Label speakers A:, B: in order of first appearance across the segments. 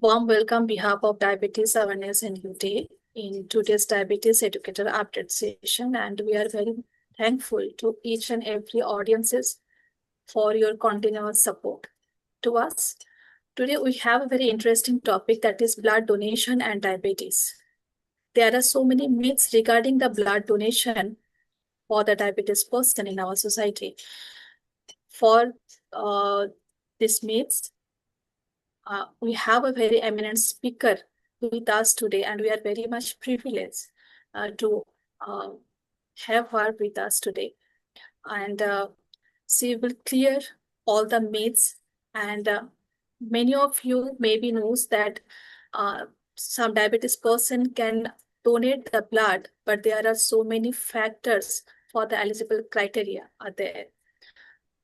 A: Warm welcome on behalf of Diabetes Awareness and UT in today's Diabetes Educator update session, and we are very thankful to each and every audiences for your continuous support to us. Today we have a very interesting topic, that is blood donation and diabetes. There are so many myths regarding the blood donation for the diabetes person in our society. For these myths, we have a very eminent speaker with us today, and we are very much privileged to have her with us today. And she will clear all the myths, and many of you maybe knows that some diabetes person can donate the blood, but there are so many factors for the eligible criteria are there.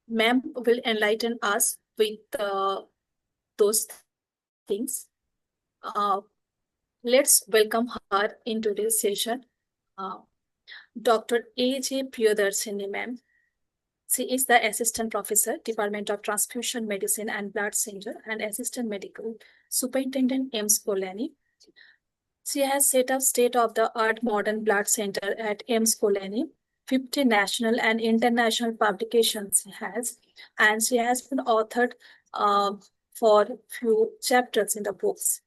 A: Ma'am will enlighten us with those things. Let's welcome her in today's session. Dr. A.J. Priyadarsini, ma'am. She is the Assistant Professor, Department of Transfusion Medicine and Blood Center, and Assistant Medical Superintendent, AIIMS Kalyani. She has set up state-of-the-art modern blood center at AIIMS Kalyani. 50 national and international publications she has, and she has been authored for few chapters in the books.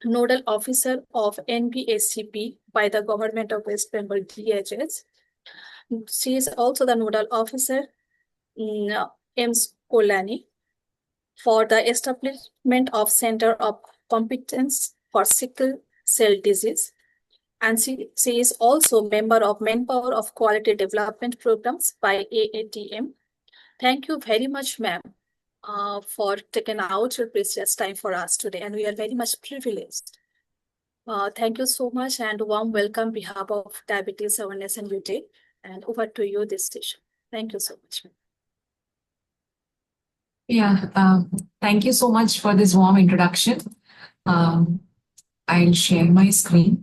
A: Nodal Officer of NBSCP by the Government of West Bengal, DHS. She is also the Nodal Officer in AIIMS Kalyani for the establishment of Center of Competence for Sickle Cell Disease. And she is also member of Manpower of Quality Development Programs by AATM. Thank you very much, ma'am, for taking out your precious time for us today, and we are very much privileged. Thank you so much, and warm welcome on behalf of Diabetes Awareness and UT, and over to you this session. Thank you so much, ma'am.
B: Yeah, thank you so much for this warm introduction. I'll share my screen.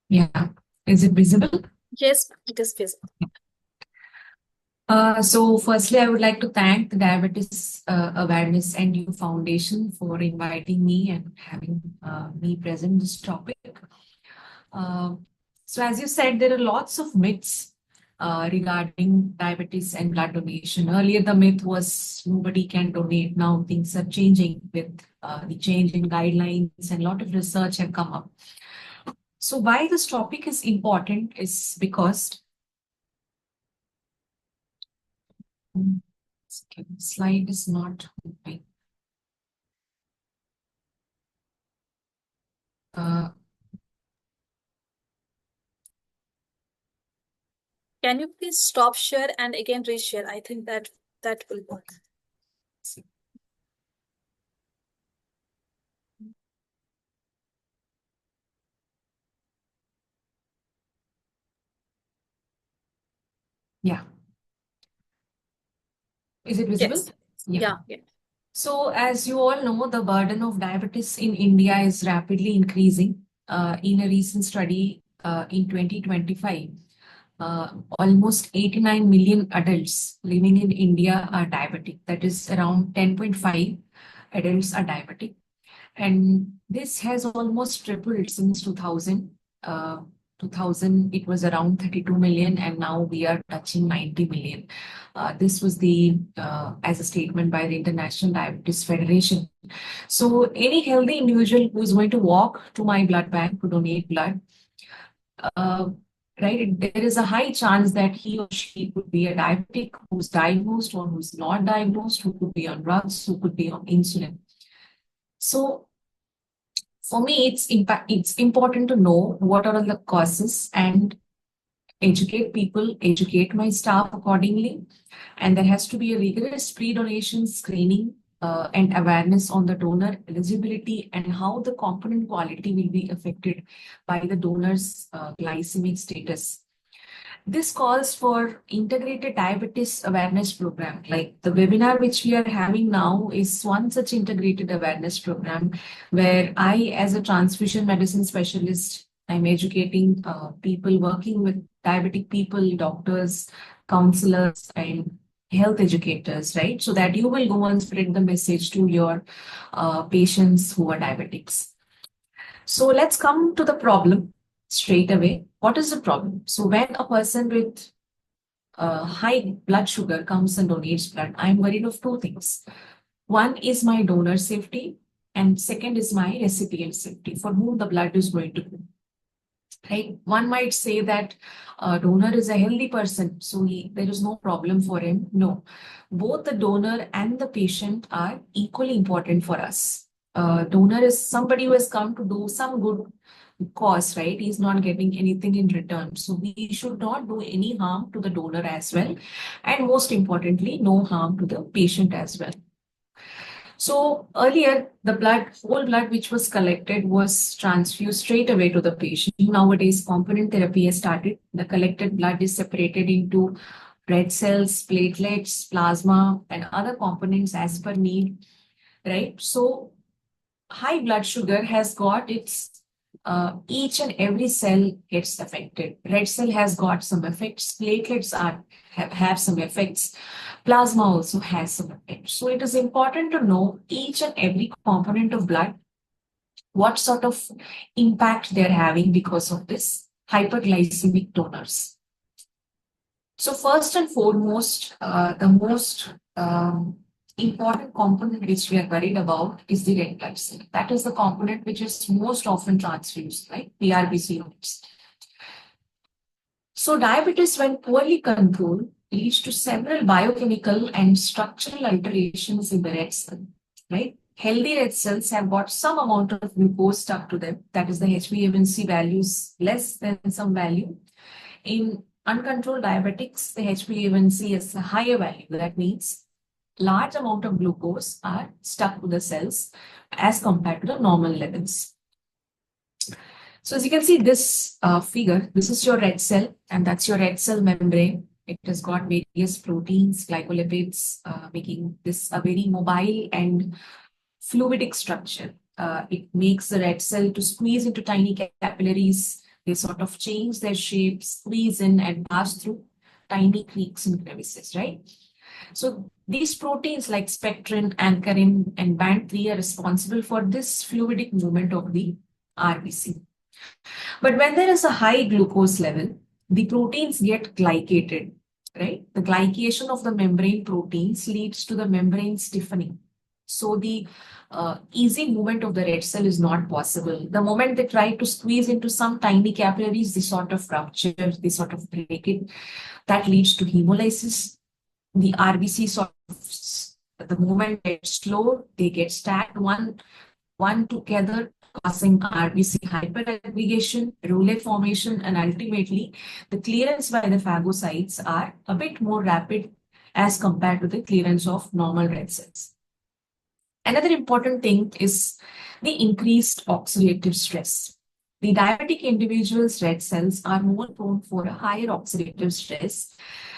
B: Yeah, is it visible?
A: Yes, it is visible.
B: So firstly, I would like to thank the Diabetes Awareness and You Foundation for inviting me and having me present this topic. So as you said, there are lots of myths regarding diabetes and blood donation. Earlier, the myth was nobody can donate. Now things are changing with the change in guidelines, and a lot of research have come up. So why this topic is important is because slide is not moving.
A: Can you please stop share and again reshare? I think that will work.
B: Yeah. Is it visible?
A: Yes. Yeah.
B: So as you all know, the burden of diabetes in India is rapidly increasing. In a recent study in 2025, almost 89 million adults living in India are diabetic. That is around 10.5 adults are diabetic. And this has almost tripled since 2000. 2000, it was around 32 million, and now we are touching 90 million. This was the as a statement by the International Diabetes Federation. So any healthy individual who is going to walk to my blood bank to donate blood, right, there is a high chance that he or she could be a diabetic who's diagnosed or who's not diagnosed, who could be on drugs, who could be on insulin. So for me, it's important to know what are the causes and educate people, educate my staff accordingly. And there has to be a rigorous pre-donation screening and awareness on the donor eligibility and how the component quality will be affected by the donor's glycemic status. This calls for integrated diabetes awareness program. Like the webinar which we are having now is one such integrated awareness program where I, as a transfusion medicine specialist, I'm educating people working with diabetic people, doctors, counselors, and health educators, right? So that you will go and spread the message to your patients who are diabetics. So let's come to the problem straight away. What is the problem? So when a person with high blood sugar comes and donates blood, I'm worried of two things. One is my donor safety, and second is my recipient safety, for whom the blood is going to go. Right? One might say that donor is a healthy person, so there is no problem for him. No, both the donor and the patient are equally important for us. Donor is somebody who has come to do some good cause, right? He's not getting anything in return. So we should not do any harm to the donor as well. And most importantly, no harm to the patient as well. So earlier, the whole blood which was collected was transfused straight away to the patient. Nowadays, component therapy has started. The collected blood is separated into red cells, platelets, plasma, and other components as per need, right? So high blood sugar has got its each and every cell gets affected. Red cell has got some effects. Platelets have some effects. Plasma also has some effects. So it is important to know each and every component of blood, what sort of impact they're having because of this hyperglycemic donors. So first and foremost, the most important component which we are worried about is the red blood cell. That is the component which is most often transfused, right? PRBC units. So diabetes, when poorly controlled, leads to several biochemical and structural alterations in the red cell, right? Healthy red cells have got some amount of glucose stuck to them. That is the HbA1c values less than some value. In uncontrolled diabetics, the HbA1c is a higher value. That means large amount of glucose are stuck to the cells as compared to the normal levels. So as you can see this figure, this is your red cell, and that's your red cell membrane. It has got various proteins, glycolipids, making this a very mobile and fluidic structure. It makes the red cell to squeeze into tiny capillaries. They sort of change their shape, squeeze in and pass through tiny creeks and crevices, right? So these proteins like spectrin, anchorin, and band 3 are responsible for this fluidic movement of the RBC. But when there is a high glucose level, the proteins get glycated, right? The glycation of the membrane proteins leads to the membrane stiffening. So the easy movement of the red cell is not possible. The moment they try to squeeze into some tiny capillaries, they sort of rupture, they sort of break it. That leads to hemolysis. The RBC sort of, the moment gets slow, they get stacked one together, causing RBC hyperaggregation, rouleau formation, and ultimately the clearance by the phagocytes are a bit more rapid as compared to the clearance of normal red cells. Another important thing is the increased oxidative stress. The diabetic individual's red cells are more prone for a higher oxidative stress,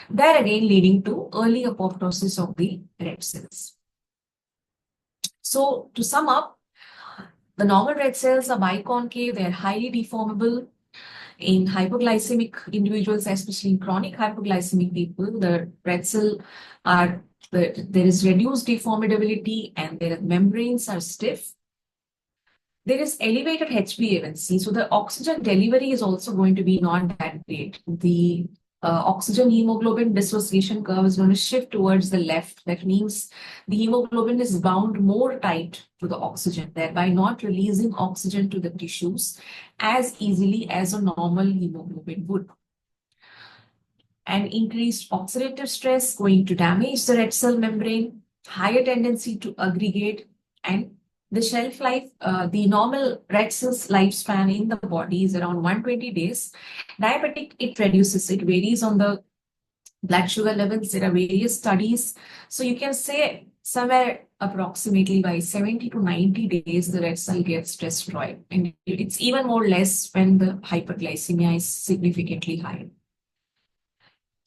B: that again leading to early apoptosis of the red cells. So to sum up, the normal red cells are biconcave, they're highly deformable. In hypoglycemic individuals, especially in chronic hypoglycemic people, the red cell are there is reduced deformability and their membranes are stiff. There is elevated HbA1c, so the oxygen delivery is also going to be not that great. The oxygen hemoglobin dissociation curve is going to shift towards the left. That means the hemoglobin is bound more tight to the oxygen, thereby not releasing oxygen to the tissues as easily as a normal hemoglobin would. And increased oxidative stress going to damage the red cell membrane, higher tendency to aggregate, and the shelf life, the normal red cells lifespan in the body is around 120 days. Diabetic, it reduces, it varies on the blood sugar levels. There are various studies. So you can say somewhere approximately by 70 to 90 days, the red cell gets destroyed. And it's even more less when the hyperglycemia is significantly higher.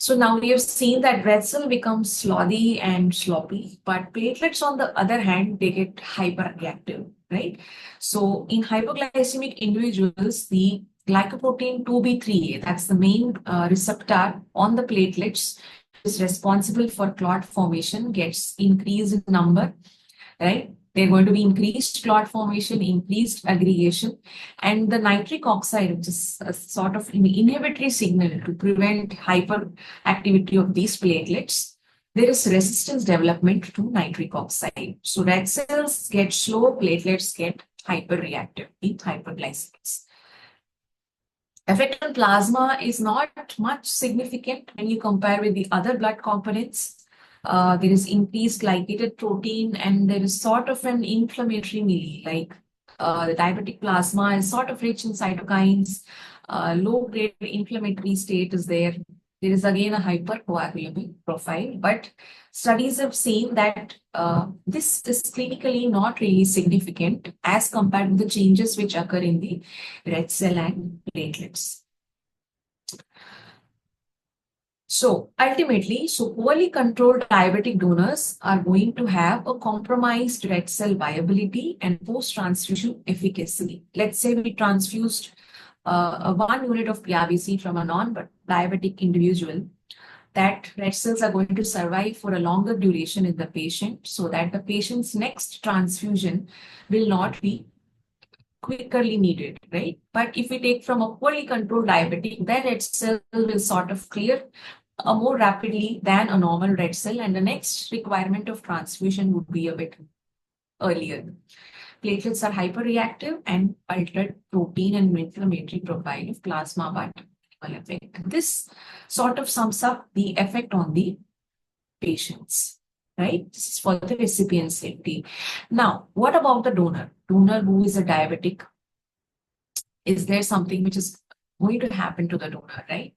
B: So now we have seen that red cell becomes slothy and sloppy, but platelets, on the other hand, they get hyperreactive, right? So in hypoglycemic individuals, the glycoprotein 2b3A, that's the main receptor on the platelets, is responsible for clot formation gets increased in number, right? They're going to be increased clot formation, increased aggregation, and the nitric oxide, which is a sort of an inhibitory signal to prevent hyperactivity of these platelets. There is resistance development to nitric oxide. So red cells get slow, platelets get hyperreactive, hyperglycemics. Effect on plasma is not much significant when you compare with the other blood components. There is increased glycated protein, and there is sort of an inflammatory milieu, like the diabetic plasma is sort of rich in cytokines. Low-grade inflammatory state is there. There is again a hypercoagulable profile, but studies have seen that this is clinically not really significant as compared to the changes which occur in the red cell and platelets. So ultimately, poorly controlled diabetic donors are going to have a compromised red cell viability and post-transfusion efficacy. Let's say we transfused 1 unit of PRBC from a non-diabetic individual, that red cells are going to survive for a longer duration in the patient, so that the patient's next transfusion will not be quickly needed, right? But if we take from a poorly controlled diabetic, that red cell will sort of clear more rapidly than a normal red cell, and the next requirement of transfusion would be a bit earlier. Platelets are hyperreactive and altered protein and inflammatory profile of plasma but effect. This sort of sums up the effect on the patients, right? This is for the recipient safety. Now, what about the donor? Donor who is a diabetic, is there something which is going to happen to the donor, right?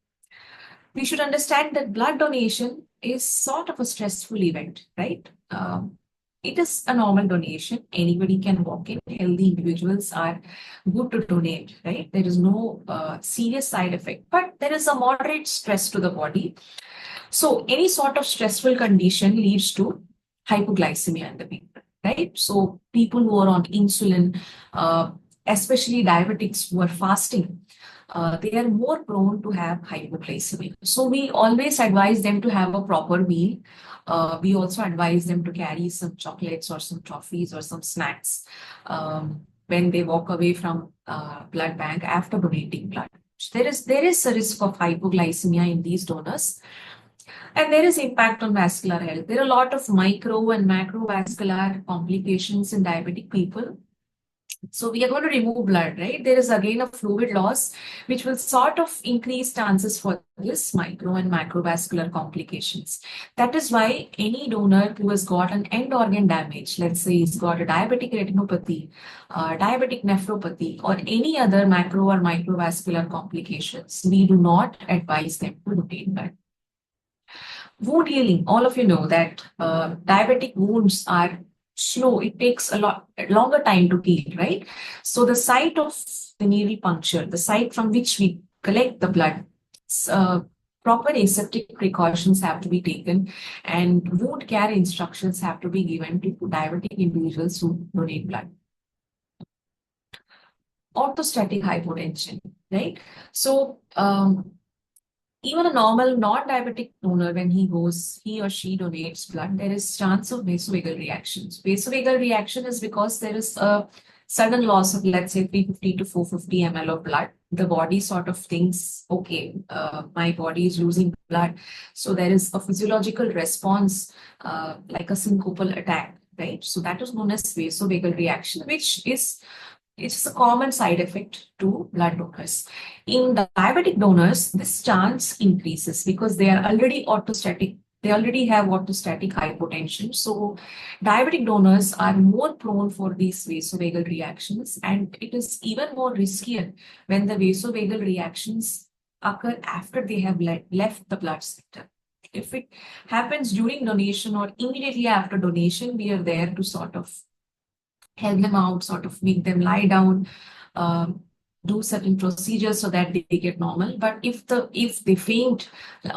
B: We should understand that blood donation is sort of a stressful event, right? It is a normal donation. Anybody can walk in. Healthy individuals are good to donate, right? There is no serious side effect, but there is a moderate stress to the body. So any sort of stressful condition leads to hypoglycemia in the people, right? So people who are on insulin, especially diabetics who are fasting, they are more prone to have hypoglycemia. So we always advise them to have a proper meal. We also advise them to carry some chocolates or some toffees or some snacks when they walk away from blood bank after donating blood. There is a risk of hypoglycemia in these donors. And there is impact on vascular health. There are a lot of micro and macrovascular complications in diabetic people. So we are going to remove blood, right? There is again a fluid loss, which will sort of increase chances for this micro and macrovascular complications. That is why any donor who has got an end organ damage, let's say he's got a diabetic retinopathy, diabetic nephropathy, or any other macro or microvascular complications, we do not advise them to donate blood. Wound healing, all of you know that diabetic wounds are slow. It takes a lot longer time to heal, right? So the site of the needle puncture, the site from which we collect the blood, proper aseptic precautions have to be taken, and wound care instructions have to be given to diabetic individuals who donate blood. Orthostatic hypotension, right? So even a normal non-diabetic donor, when he or she donates blood, there is chance of vasovagal reactions. Vasovagal reaction is because there is a sudden loss of, let's say, 350 to 450 ml of blood. The body sort of thinks, okay, my body is losing blood. So there is a physiological response, like a syncopal attack, right? So that is known as vasovagal reaction, which is it's a common side effect to blood donors. In the diabetic donors, this chance increases because they are already orthostatic. They already have orthostatic hypotension. So diabetic donors are more prone for these vasovagal reactions, and it is even more riskier when the vasovagal reactions occur after they have left the blood center. If it happens during donation or immediately after donation, we are there to sort of help them out, sort of make them lie down, do certain procedures so that they get normal. But if they faint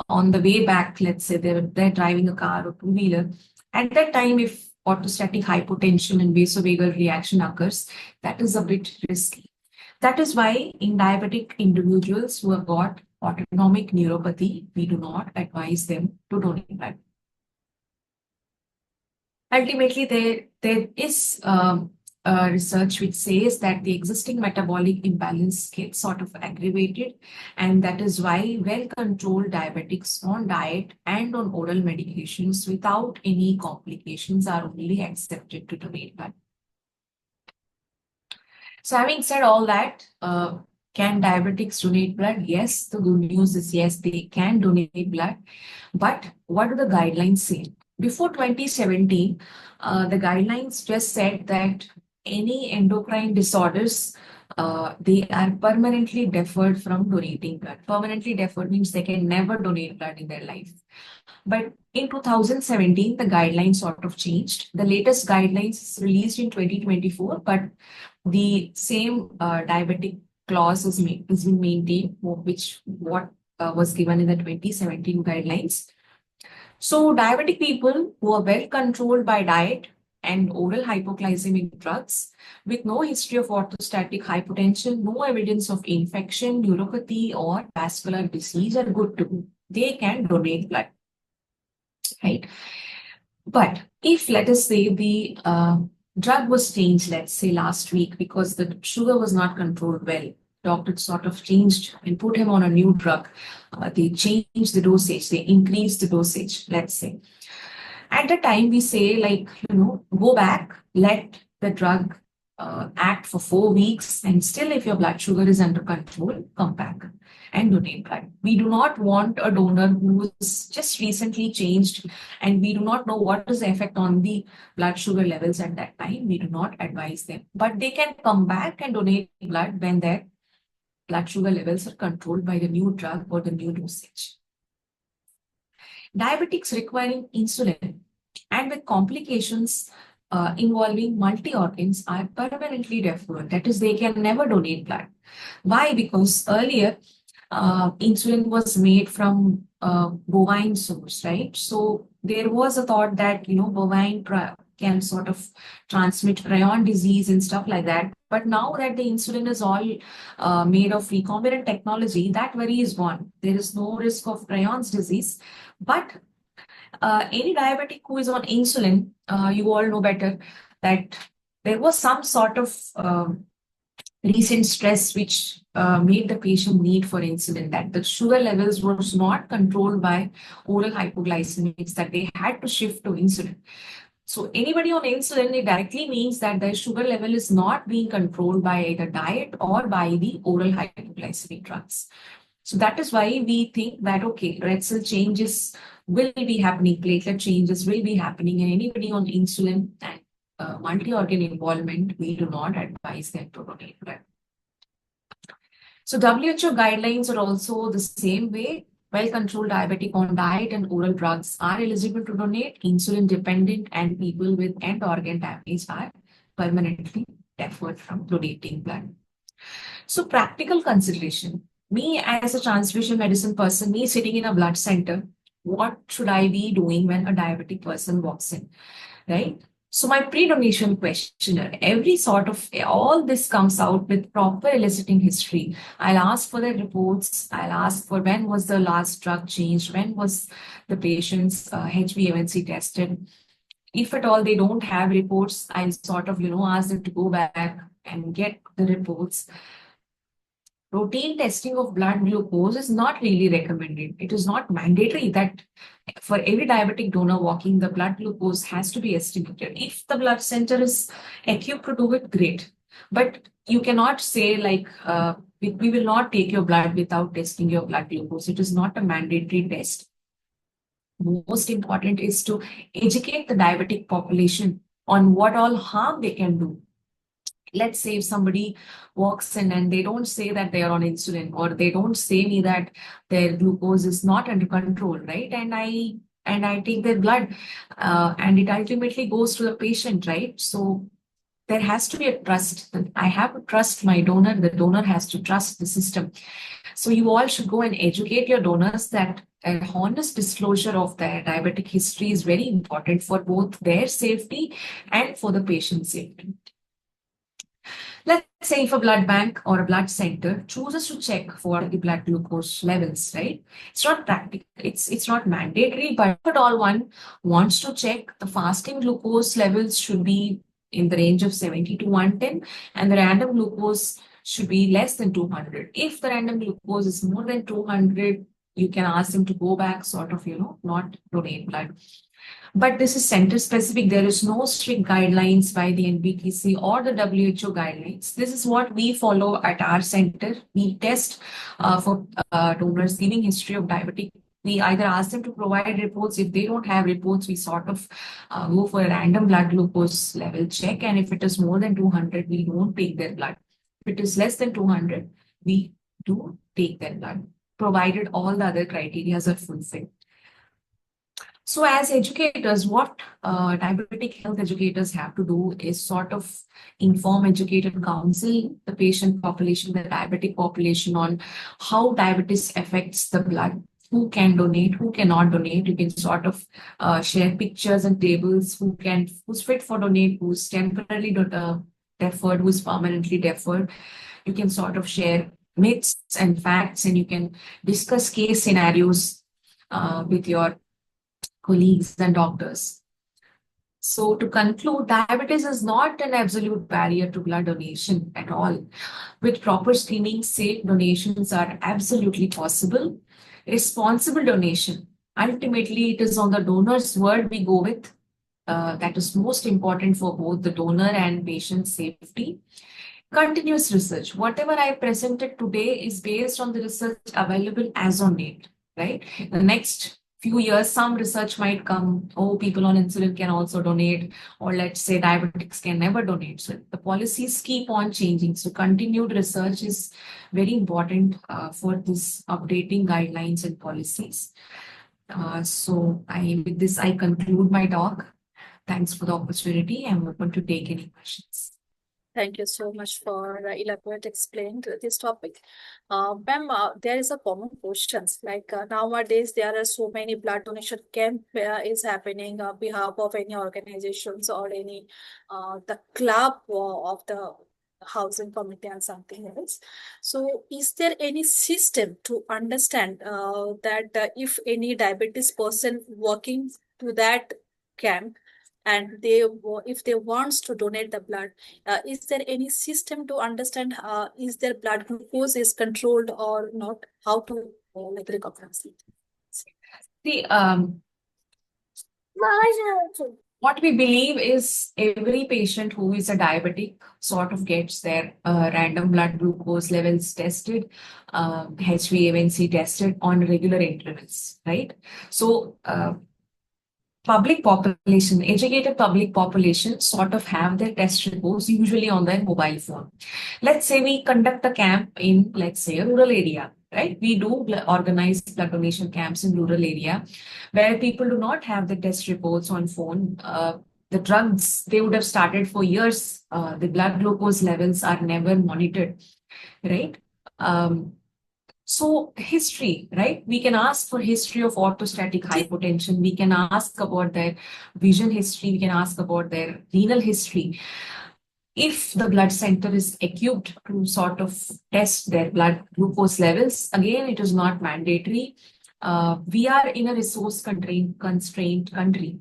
B: on the way back, let's say they're driving a car or two-wheeler, at that time, if orthostatic hypotension and vasovagal reaction occurs, that is a bit risky. That is why in diabetic individuals who have got autonomic neuropathy, we do not advise them to donate blood. Ultimately, there is research which says that the existing metabolic imbalance gets sort of aggravated, and that is why well-controlled diabetics on diet and on oral medications without any complications are only accepted to donate blood. So having said all that, can diabetics donate blood? Yes, the good news is yes, they can donate blood. But what do the guidelines say? Before 2017, the guidelines just said that any endocrine disorders, they are permanently deferred from donating blood. Permanently deferred means they can never donate blood in their life. But in 2017, the guidelines sort of changed. The latest guidelines is released in 2024, but the same diabetic clause is being maintained, which what was given in the 2017 guidelines. So diabetic people who are well controlled by diet and oral hypoglycemic drugs with no history of orthostatic hypotension, no evidence of infection, neuropathy, or vascular disease are good to go. They can donate blood, right? But if, let us say, the drug was changed, let's say last week, because the sugar was not controlled well, doctor sort of changed and put him on a new drug. They changed the dosage, they increased the dosage, let's say. At the time, we say, like, go back, let the drug act for 4 weeks, and still, if your blood sugar is under control, come back and donate blood. We do not want a donor who is just recently changed, and we do not know what is the effect on the blood sugar levels at that time. We do not advise them, but they can come back and donate blood when their blood sugar levels are controlled by the new drug or the new dosage. Diabetics requiring insulin and with complications involving multi-organs are permanently deferred. That is, they can never donate blood. Why? Because earlier, insulin was made from bovine source, right? So there was a thought that, bovine can sort of transmit prion disease and stuff like that. But now that the insulin is all made of recombinant technology, that worry is gone. There is no risk of prion's disease. But any diabetic who is on insulin, you all know better that there was some sort of recent stress which made the patient need for insulin, that the sugar levels was not controlled by oral hypoglycemics, that they had to shift to insulin. So anybody on insulin, it directly means that their sugar level is not being controlled by either diet or by the oral hypoglycemic drugs. So that is why we think that, okay, red cell changes will be happening, platelet changes will be happening, and anybody on insulin and multi-organ involvement, we do not advise them to donate blood. So WHO guidelines are also the same way. Well-controlled diabetic on diet and oral drugs are eligible to donate. Insulin-dependent and people with end organ damage are permanently deferred from donating blood. So practical consideration. Me as a transfusion medicine person, me sitting in a blood center, what should I be doing when a diabetic person walks in, right? So my pre-donation questionnaire, every sort of, all this comes out with proper eliciting history. I'll ask for the reports. I'll ask for when was the last drug changed, when was the patient's HbA1c tested. If at all they don't have reports, I'll sort of, ask them to go back and get the reports. Routine testing of blood glucose is not really recommended. It is not mandatory that for every diabetic donor walking, the blood glucose has to be estimated. If the blood center is equipped to do it, great. But you cannot say like, we will not take your blood without testing your blood glucose. It is not a mandatory test. Most important is to educate the diabetic population on what all harm they can do. Let's say if somebody walks in and they don't say that they are on insulin, or they don't say me that their glucose is not under control, right? And I take their blood, and it ultimately goes to the patient, right? So there has to be a trust. I have to trust my donor. The donor has to trust the system. So you all should go and educate your donors that a honest disclosure of their diabetic history is very important for both their safety and for the patient's safety. Let's say if a blood bank or a blood center chooses to check for the blood glucose levels, right? It's not practical, it's not mandatory, but if at all one wants to check, the fasting glucose levels should be in the range of 70 to 110, and the random glucose should be less than 200. If the random glucose is more than 200, you can ask them to go back, sort of, not donate blood. But this is center specific. There is no strict guidelines by the NBTC or the WHO guidelines. This is what we follow at our center. We test for donors giving history of diabetic. We either ask them to provide reports. If they don't have reports, we sort of go for a random blood glucose level check. And if it is more than 200, we don't take their blood. If it is less than 200, we do take their blood, provided all the other criteria are fulfilled. So, as educators, what diabetic health educators have to do is sort of inform, educate, and counsel the patient population, the diabetic population, on how diabetes affects the blood, who can donate, who cannot donate. You can sort of share pictures and tables, who's fit for donate, who's temporarily deferred, who's permanently deferred. You can sort of share myths and facts, and you can discuss case scenarios with your colleagues and doctors. So, to conclude, diabetes is not an absolute barrier to blood donation at all. With proper screening, safe donations are absolutely possible. Responsible donation, ultimately, it is on the donor's word we go with. That is most important for both the donor and patient safety. Continuous research. Whatever I presented today is based on the research available as on date, right? The next few years, some research might come, oh, people on insulin can also donate, or let's say diabetics can never donate. So the policies keep on changing. So continued research is very important for this updating guidelines and policies. With this, I conclude my talk. Thanks for the opportunity. I'm open to take any questions.
A: Thank you so much for elaborate explain to this topic. Ma'am, there is a common questions like nowadays there are so many blood donation camp is happening on behalf of any organizations or any the club of the housing committee and something else. So, is there any system to understand that if any diabetes person working to that camp and if they wants to donate the blood, is there any system to understand is their blood glucose is controlled or not? How to like recognize it?
B: See, what we believe is every patient who is a diabetic sort of gets their random blood glucose levels tested, HbA1c tested on regular intervals, right? So, public population, educated public population sort of have their test reports usually on their mobile phone. Let's say we conduct a camp in, let's say, a rural area, right? We do organize blood donation camps in rural area where people do not have the test reports on phone. The drugs, they would have started for years. The blood glucose levels are never monitored, right? So history, right? We can ask for history of orthostatic hypotension. We can ask about their vision history. We can ask about their renal history. If the blood center is equipped to sort of test their blood glucose levels, again, it is not mandatory. We are in a resource constrained country.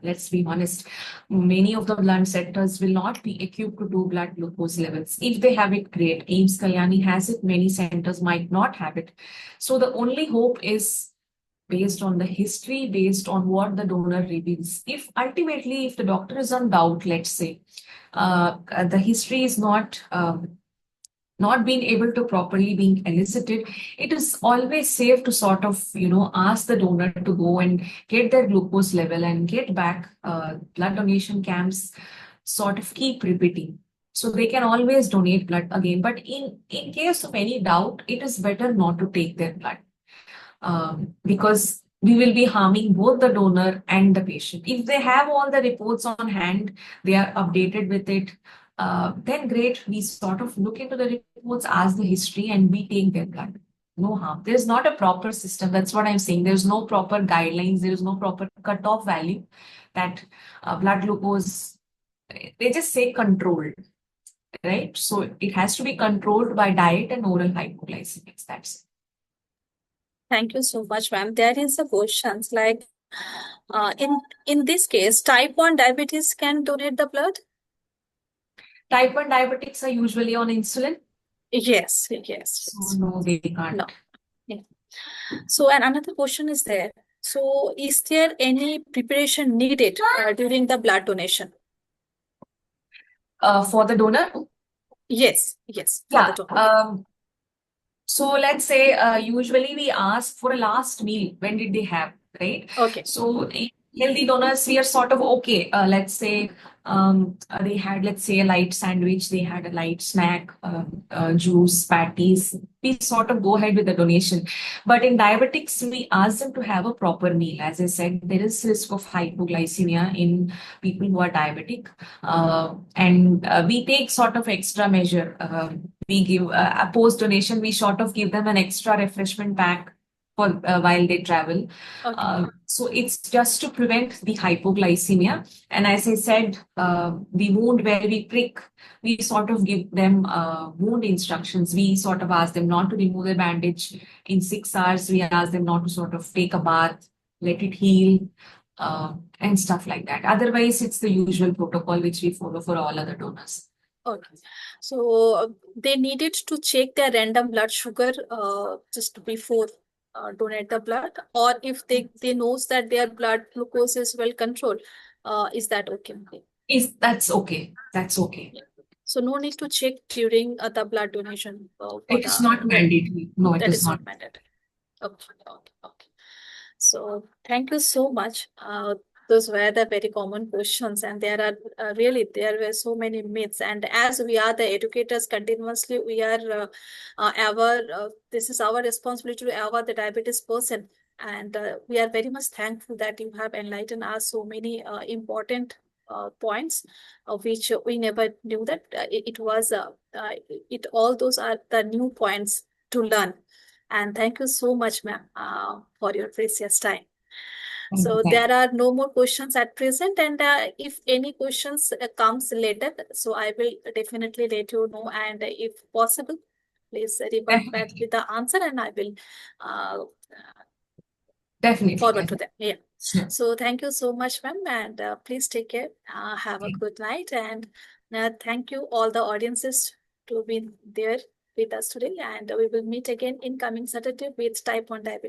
B: Let's be honest, many of the blood centers will not be equipped to do blood glucose levels. If they have it, great. AIIMS Kalyani has it. Many centers might not have it. So the only hope is based on the history, based on what the donor reveals. If ultimately, if the doctor is on doubt, let's say, the history is not being able to properly being elicited, it is always safe to sort of, ask the donor to go and get their glucose level and get back. Blood donation camps sort of keep repeating. So they can always donate blood again. But in case of any doubt, it is better not to take their blood because we will be harming both the donor and the patient. If they have all the reports on hand, they are updated with it, then great. We sort of look into the reports, ask the history, and we take their blood. No harm. There's not a proper system. That's what I'm saying. There's no proper guidelines. There is no proper cutoff value that blood glucose, they just say controlled. right? So it has to be controlled by diet and oral hypoglycemics. That's it.
A: Thank you so much, ma'am. There is a questions like, in this case, type 1 diabetes can donate the blood?
B: Type 1 diabetics are usually on insulin,
A: Yes, yes,
B: so
A: yes.
B: no, they can't.
A: No. Yeah. So, and another question is there. So, is there any preparation needed during the blood donation?
B: For the donor,
A: Yes, yes, for the
B: yeah.
A: donor.
B: So let's say usually we ask for a last meal. When did they have, right?
A: Okay,
B: So in healthy donors, we are sort of okay. Let's say they had, let's say, a light sandwich, they had a light snack, juice, patties. We sort of go ahead with the donation. But in diabetics, we ask them to have a proper meal. As I said, there is risk of hypoglycemia in people who are diabetic, and we take sort of extra measure. We give a post donation, we sort of give them an extra refreshment pack for while they travel.
A: okay,
B: So it's just to prevent the hypoglycemia. And as I said, the wound where we prick, we sort of give them wound instructions. We sort of ask them not to remove the bandage in 6 hours. We ask them not to sort of take a bath, let it heal, and stuff like that. Otherwise, it's the usual protocol which we follow for all other donors.
A: okay. So, they needed to check their random blood sugar just before donate the blood, or if they knows that their blood glucose is well controlled, is that okay?
B: Is that's okay. That's okay.
A: Yeah. So no need to check during the blood donation for
B: It is
A: the
B: not mandatory. No, it
A: that
B: is
A: is
B: not.
A: not mandatory. Okay, okay, okay. So thank you so much. Those were the very common questions, and there are really there were so many myths. And as we are the educators, continuously we are our this is our responsibility to our the diabetes person, and we are very much thankful that you have enlightened us so many important points, which we never knew that it was. It all those are the new points to learn. And thank you so much, ma'am, for your precious time.
B: Thank you.
A: So
B: Thank
A: there are no more questions at present, and if any questions comes later, so I will definitely let you know. And if possible, please
B: you.
A: revert back with the answer, and I will uh,
B: Definitely,
A: forward to
B: definitely.
A: them. Yeah.
B: Sure.
A: So thank you so much, ma'am, and please take care. Have a
B: Okay.
A: good night, and thank you all the audiences to be there with us today. And we will meet again in coming Saturday with type 1 diabetes.